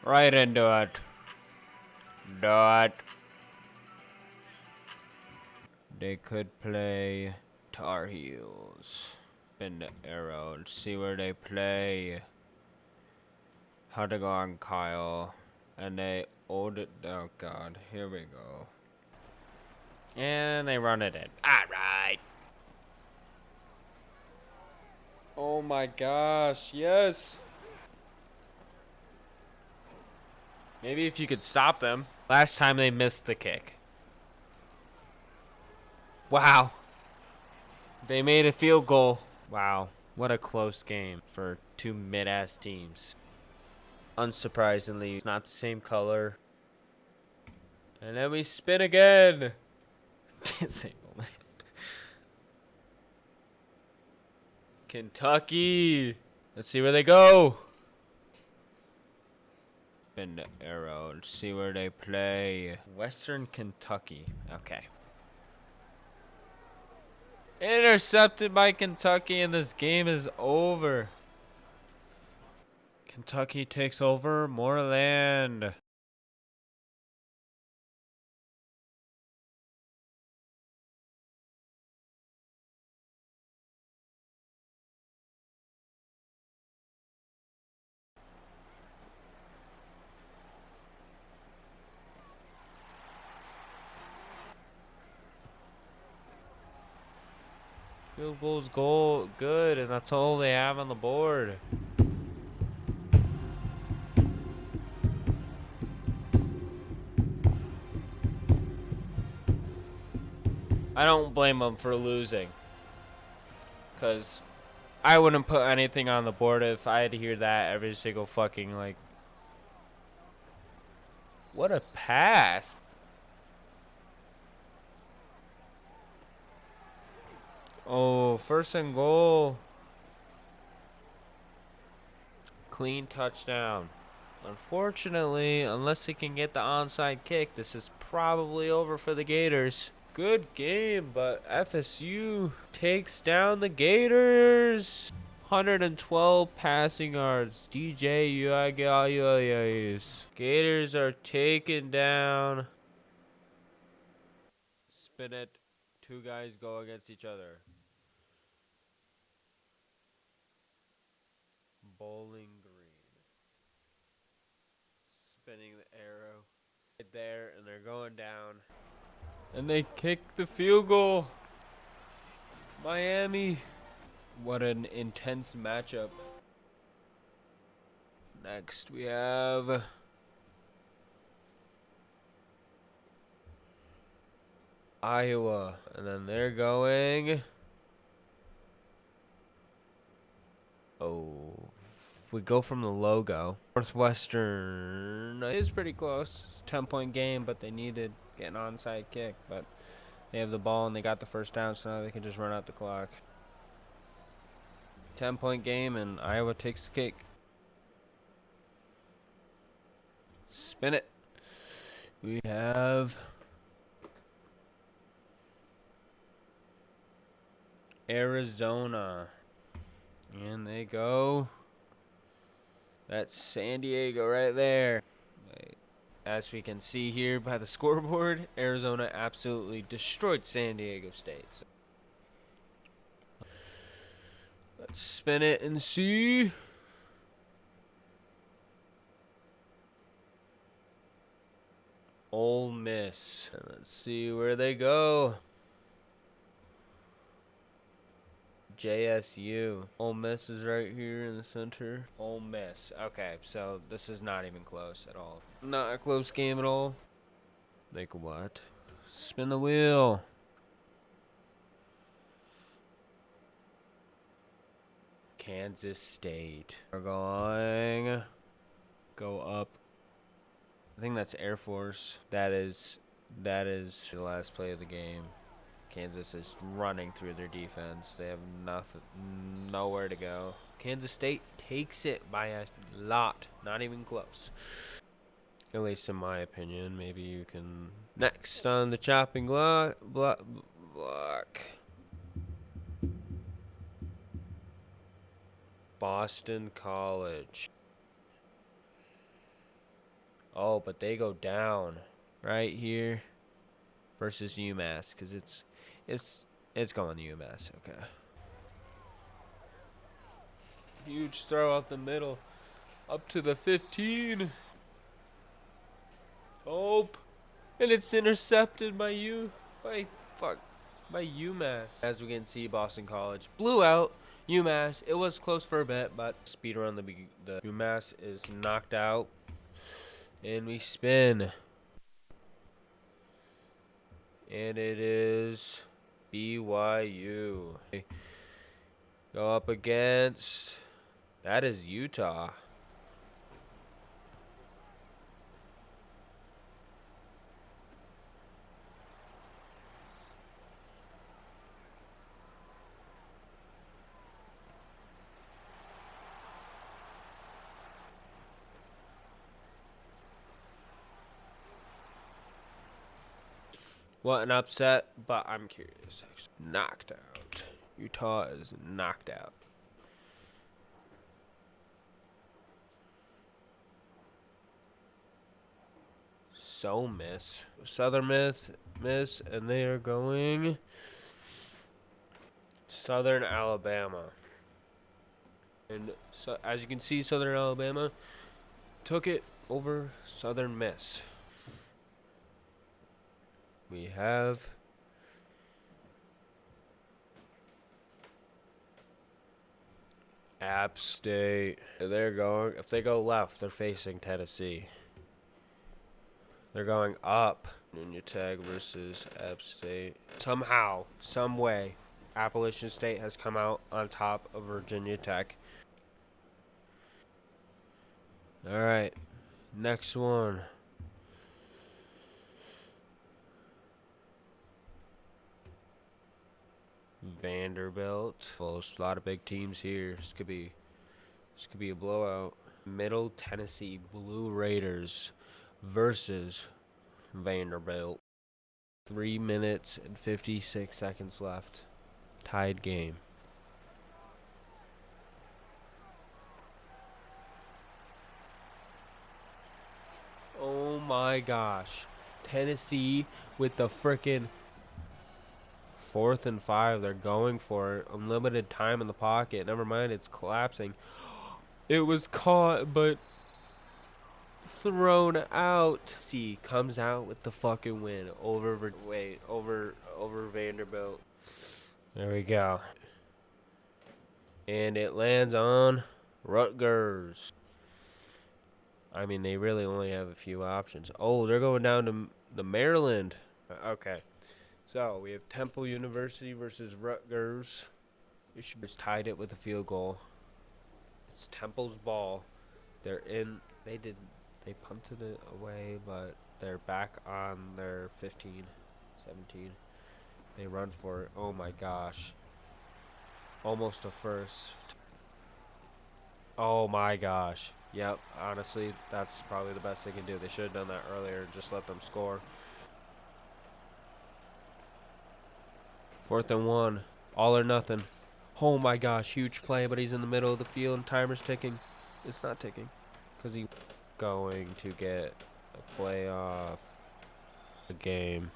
Right into it. Dot. They could play Tar Heels. Spin the arrow and see where they play. How'd it go on Kyle? And they owed it. Oh god, here we go. And they run it in. Alright. Oh my gosh, yes. Maybe if you could stop them. Last time they missed the kick. Wow. They made a field goal. Wow. What a close game for two mid-ass teams. Unsurprisingly, it's not the same color. And then we spin again. Disable. Kentucky. Let's see where they go. Spin the arrow and see where they play. Western Kentucky. Okay. Intercepted by Kentucky, and this game is over. Kentucky takes over more land. Field goal's goal good, and that's all they have on the board. I don't blame them for losing, because I wouldn't put anything on the board if I had to hear that every single fucking, like... What a pass. Oh, first and goal. Clean touchdown. Unfortunately, unless they can get the onside kick, this is probably over for the Gators. Good game, but FSU takes down the Gators. 112 passing yards. DJ Gators are taken down. Spin it. Two guys go against each other. Bowling Green. Spinning the arrow. Right there, and they're going down. And they kick the field goal. Miami. What an intense matchup. Next we have Iowa. And then they're going. Oh. If we go from the logo. Northwestern is pretty close. It's a 10-point game, but they needed to get an onside kick. But they have the ball and they got the first down, so now they can just run out the clock. 10-point game, and Iowa takes the cake. Spin it. We have Arizona. And they go. That's San Diego right there. As we can see here by the scoreboard, Arizona absolutely destroyed San Diego State. So let's spin it and see. Ole Miss. And let's see where they go. JSU. Ole Miss is right here in the center. Ole Miss. Okay, so this is not even close at all. Not a close game at all. Like what? Spin the wheel. Kansas State. We're going. Go up. I think that's Air Force. That is the last play of the game. Kansas is running through their defense. They have nowhere to go. Kansas State takes it by a lot. Not even close. At least in my opinion. Maybe you can... Next on the chopping block. Boston College. Oh, but they go down right here versus UMass because it's going to UMass. Okay. Huge throw up the middle, up to the 15. Oh, and it's intercepted by by UMass. As we can see, Boston College blew out UMass. It was close for a bit, but speed around the UMass is knocked out, and we spin, and it is BYU. Go up against, that is Utah. What an upset, but I'm curious. Knocked out. Utah is knocked out. So miss. Southern miss, and they are going Southern Alabama. And so, as you can see, Southern Alabama took it over Southern Miss. We have App State. They're going, if they go left, they're facing Tennessee. They're going up. Virginia Tech versus App State. Somehow, some way, Appalachian State has come out on top of Virginia Tech. All right, next one. Vanderbilt. Well, a lot of big teams here. This could be a blowout. Middle Tennessee Blue Raiders versus Vanderbilt. 3 minutes and 56 seconds left. Tied game. Oh my gosh. Tennessee with the frickin' 4th and 5. They're going for it. Unlimited time in the pocket. Never mind, it's collapsing. It was caught, but thrown out. C comes out with the fucking win over Vanderbilt. There we go. And it lands on Rutgers. I mean, they really only have a few options. Oh, they're going down to the Maryland. Okay. So, we have Temple University versus Rutgers. We should just tied it with a field goal. It's Temple's ball. They punted it away, but they're back on their 15, 17. They run for it. Oh my gosh. Almost a first. Oh my gosh. Yep, honestly, that's probably the best they can do. They should have done that earlier and just let them score. 4th and 1. All or nothing. Oh my gosh, huge play, but he's in the middle of the field and timer's ticking. It's not ticking because he's going to get a playoff game.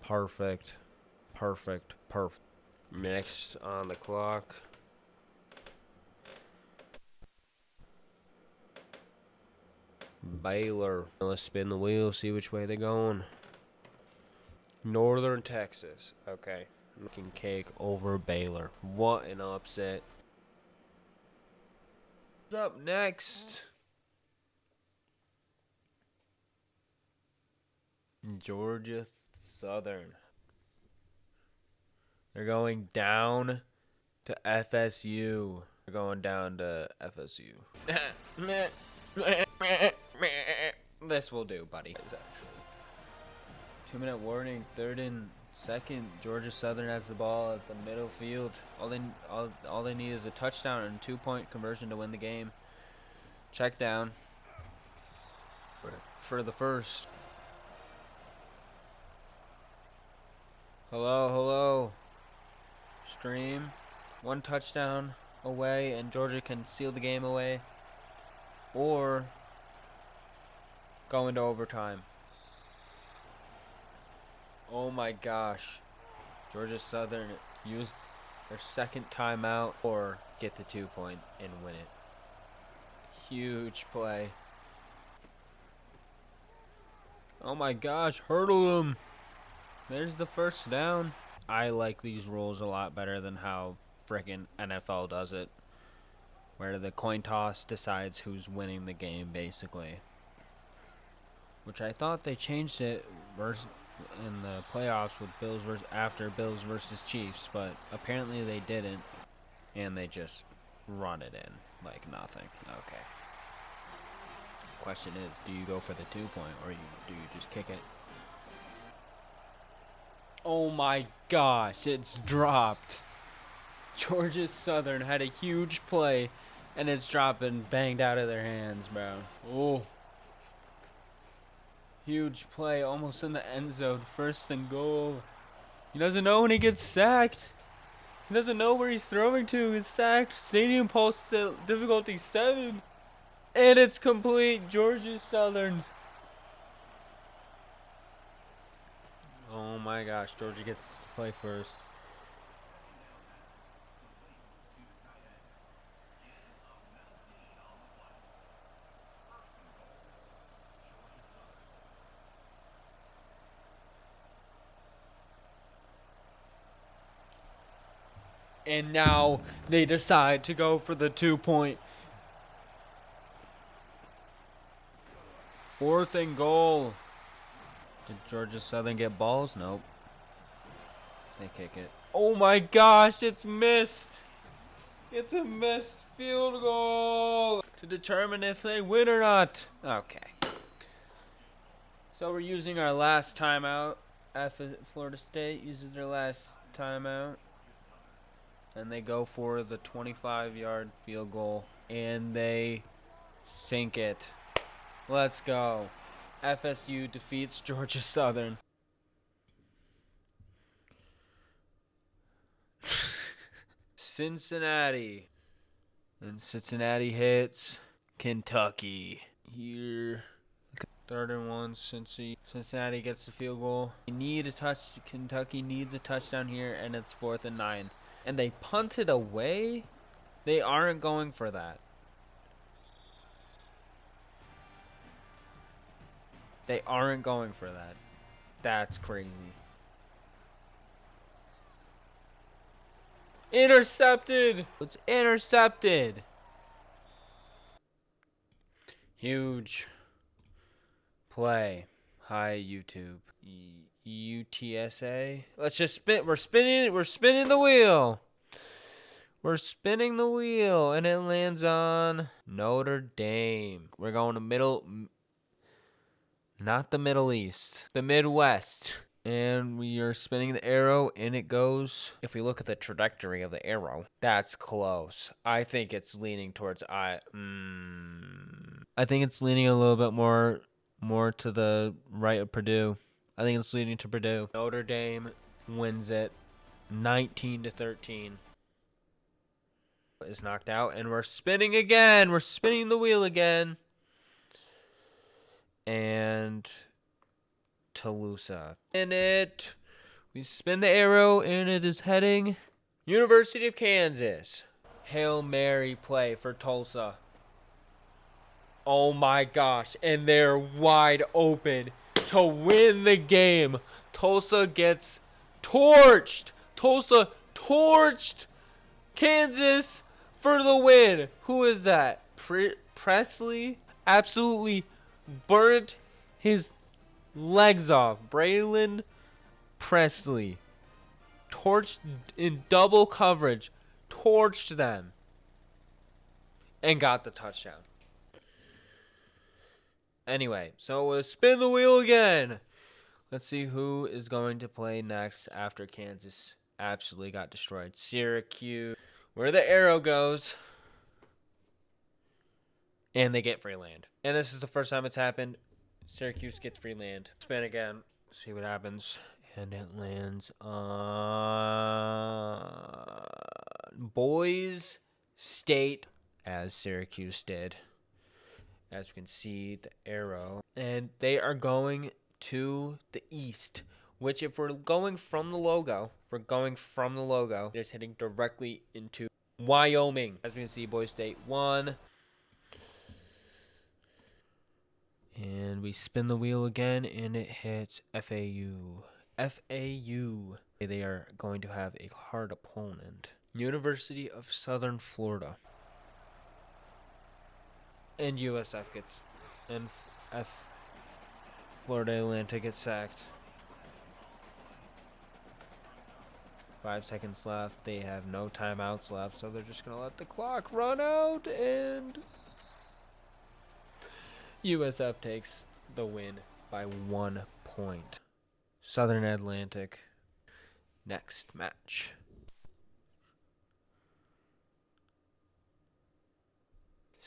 Perfect. Next on the clock. Baylor. Let's spin the wheel, see which way they're going. Northern Texas. Okay. Looking cake over Baylor. What an upset. What's up next? Georgia Southern. They're going down to FSU. They're going down to FSU. This will do, buddy. 2-minute warning. 3rd and 2nd. Georgia Southern has the ball at the middle field. All they need is a touchdown and 2-point conversion to win the game. Check down for the first. Hello. Stream. 1 touchdown away, and Georgia can seal the game away. Or Go into overtime. Oh my gosh. Georgia Southern used their second timeout or get the 2-point and win it. Huge play. Oh my gosh, hurdle him. There's the first down. I like these rules a lot better than how frickin' NFL does it, where the coin toss decides who's winning the game, basically. Which I thought they changed it in the playoffs with after Bills versus Chiefs, but apparently they didn't, and they just run it in like nothing. Okay. Question is, do you go for the 2-point or do you just kick it? Oh my gosh, it's dropped. Georgia Southern had a huge play, and it's dropping, banged out of their hands, bro. Oh. Huge play, almost in the end zone. First and goal. He doesn't know when he gets sacked. He doesn't know where he's throwing to. He's sacked. Stadium post difficulty 7. And it's complete. Georgia Southern. Oh my gosh, Georgia gets to play first. And now they decide to go for the 2-point. 4th and goal. Did Georgia Southern get balls? Nope. They kick it. Oh my gosh, it's missed. It's a missed field goal to determine if they win or not. Okay. So we're using our last timeout. Florida State uses their last timeout. And they go for the 25-yard field goal. And they sink it. Let's go. FSU defeats Georgia Southern. Cincinnati. And Cincinnati hits Kentucky. Here. 3rd and 1, Cincinnati gets the field goal. Kentucky needs a touchdown here, and it's 4th and 9. And they punt it away? They aren't going for that. They aren't going for that. That's crazy. Intercepted! It's intercepted! Huge play. Hi, YouTube. UTSA. Let's just spin. We're spinning the wheel. We're spinning the wheel, and it lands on Notre Dame. We're going to not the Middle East, the Midwest. And we are spinning the arrow, and it goes. If we look at the trajectory of the arrow, that's close. I think it's leaning towards I think it's leaning a little bit more to the right of Purdue. I think it's leading to Purdue. Notre Dame wins it 19-13. Is knocked out, and we're spinning again. We're spinning the wheel again. And Tulsa. We spin the arrow, and it is heading University of Kansas. Hail Mary play for Tulsa. Oh my gosh, and they're wide open to win the game. Tulsa gets torched. Tulsa torched Kansas for the win. Who is that? Presley absolutely burnt his legs off. Braylon Presley torched in double coverage. Torched them. And got the touchdown. Anyway, so we'll spin the wheel again. Let's see who is going to play next after Kansas absolutely got destroyed. Syracuse, where the arrow goes. And they get free land. And this is the first time it's happened. Syracuse gets free land. Spin again. See what happens. And it lands on Boise State, as Syracuse did. As you can see, the arrow. And they are going to the east, which if we're going from the logo, it's hitting directly into Wyoming. As we can see, Boise State won. And we spin the wheel again, and it hits FAU. FAU. They are going to have a hard opponent. University of Southern Florida. And USF gets, and Florida Atlantic gets sacked. 5 seconds left. They have no timeouts left, so they're just going to let the clock run out, and USF takes the win by 1 point. Southern Atlantic, next match.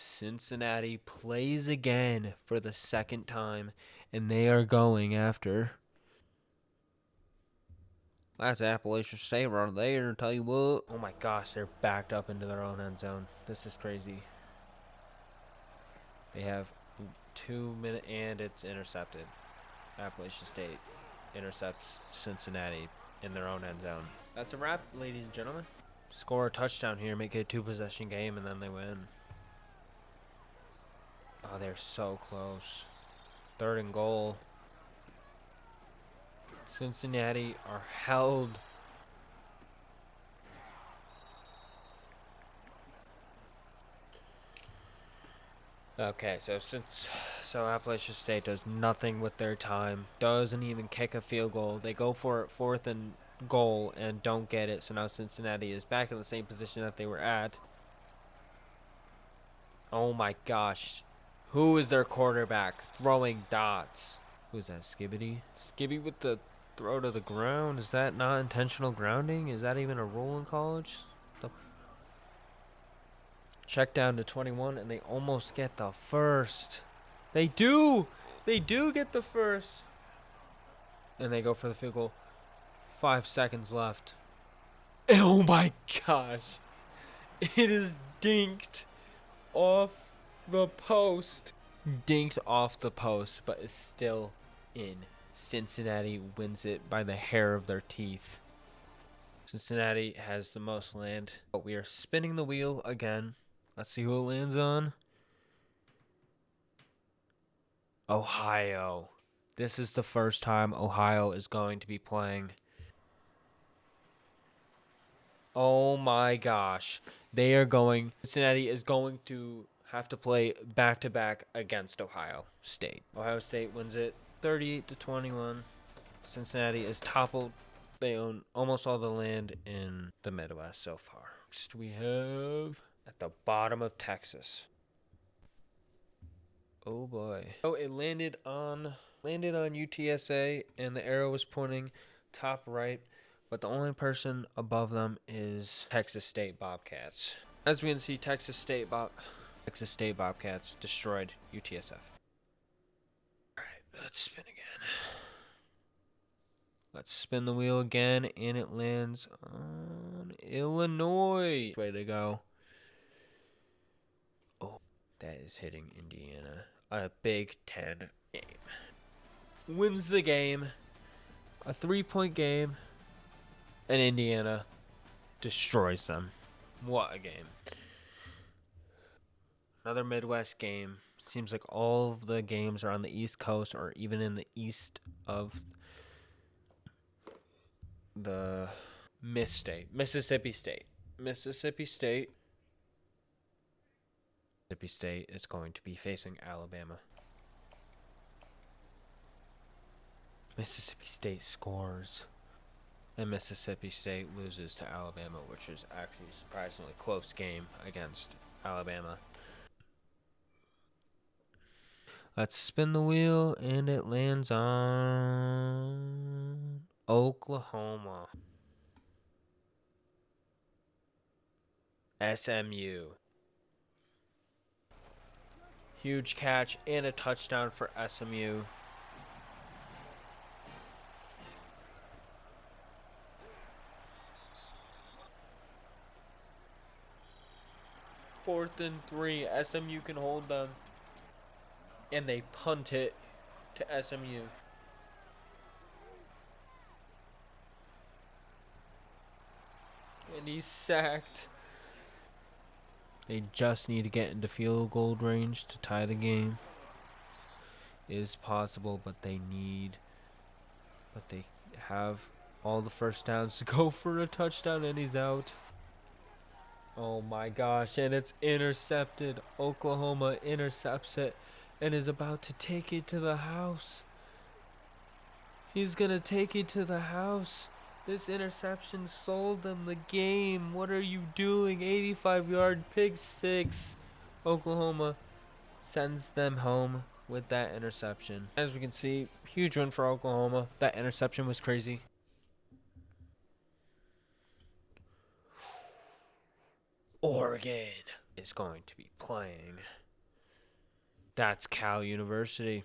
Cincinnati plays again for the second time, and they are going after. That's Appalachian State right there, tell you what. Oh my gosh, they're backed up into their own end zone. This is crazy. They have 2 minutes, and it's intercepted. Appalachian State intercepts Cincinnati in their own end zone. That's a wrap, ladies and gentlemen. Score a touchdown here, make it a 2-possession game, and then they win. Oh, they're so close. 3rd and goal. Cincinnati are held. Okay, so Appalachian State does nothing with their time. Doesn't even kick a field goal. They go for it 4th and goal and don't get it. So now Cincinnati is back in the same position that they were at. Oh my gosh. Who is their quarterback throwing dots? Who's that, Skibbity? Skibby with the throw to the ground. Is that not intentional grounding? Is that even a rule in college? Check down to 21, and they almost get the first. They do! They do get the first. And they go for the field goal. 5 seconds left. And oh my gosh. It is dinked off the post. Dinked off the post, but is still in. Cincinnati wins it by the hair of their teeth. Cincinnati has the most land. But we are spinning the wheel again. Let's see who it lands on. Ohio. This is the first time Ohio is going to be playing. Oh my gosh. Cincinnati is going to have to play back-to-back against Ohio State. Ohio State wins it 38-21. Cincinnati is toppled. They own almost all the land in the Midwest so far. Next we have at the bottom of Texas. Oh boy. Oh, it landed on UTSA, and the arrow was pointing top right, but the only person above them is Texas State Bobcats. As we can see, Texas State Bobcats destroyed UTSF. Alright, let's spin again. Let's spin the wheel again, and it lands on Illinois. Way to go. Oh, that is hitting Indiana. A Big Ten game. Wins the game. A 3-point game. And Indiana destroys them. What a game. Another Midwest game. Seems like all of the games are on the East Coast or even in the east of the Mississippi State is going to be facing Alabama. Mississippi State scores, and Mississippi State loses to Alabama, which is actually a surprisingly close game against Alabama. Let's spin the wheel, and it lands on Oklahoma. SMU. Huge catch and a touchdown for SMU. Fourth and 3. SMU can hold them. And they punt it to SMU. And he's sacked. They just need to get into field goal range to tie the game. It is possible, but they have all the first downs to go for a touchdown, and he's out. Oh my gosh, and it's intercepted. Oklahoma intercepts it and is about to take it to the house. He's going to take it to the house. This interception sold them the game. What are you doing? 85-yard pick six. Oklahoma sends them home with that interception. As we can see, huge win for Oklahoma. That interception was crazy. Oregon is going to be playing. That's Cal University.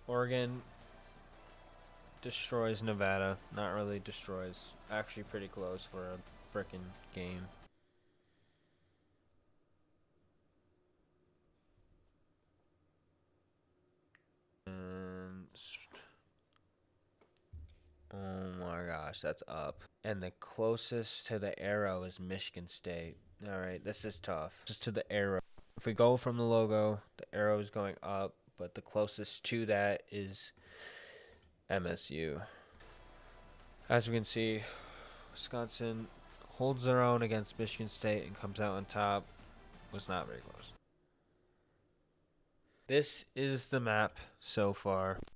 Oregon destroys Nevada. Not really destroys. Actually pretty close for a frickin' game. Oh my gosh, that's up. And the closest to the arrow is Michigan State. Alright, this is tough. Just to the arrow. If we go from the logo, the arrow is going up, but the closest to that is MSU. As we can see, Wisconsin holds their own against Michigan State and comes out on top. Was not very close. This is the map so far.